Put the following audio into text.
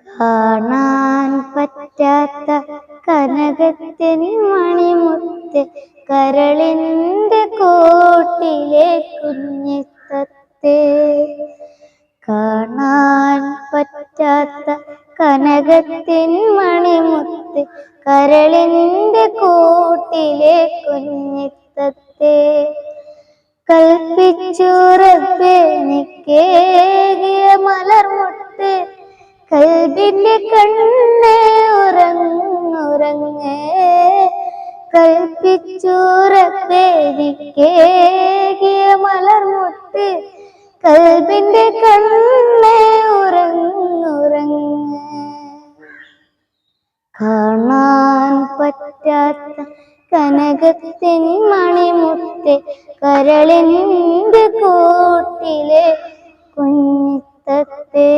കാണാൻ പറ്റാത്ത കനകത്തിൻ മണിമുത്ത്, കരളിൻ്റെ കോട്ടിലെ കുഞ്ഞിത്തത്തേ. കാണാൻ പറ്റാത്ത കനകത്തിൻ മണിമുത്ത്, കരളിൻ്റെ കോട്ടിലെ കുഞ്ഞിത്തത്തേ. കൽപ്പിച്ചുറപ്പെനിക്കേകിയ മലർമുട്ട്, കൽബിൻ്റെ കണ്ണേ ഉറങ്ങുറങ്ങേ. കൽപ്പിച്ചുറപ്പെനിക്കേകിയ മലർമുട്ട്, കൽബിൻ്റെ കണ്ണേ ഉറങ്ങുറങ്ങേ. കാണാൻ പറ്റാത്ത കനകത്തിൻ മണിമുത്ത്, കരളിൻ്റെ കോട്ടിലെ കുഞ്ഞിത്തത്തേ.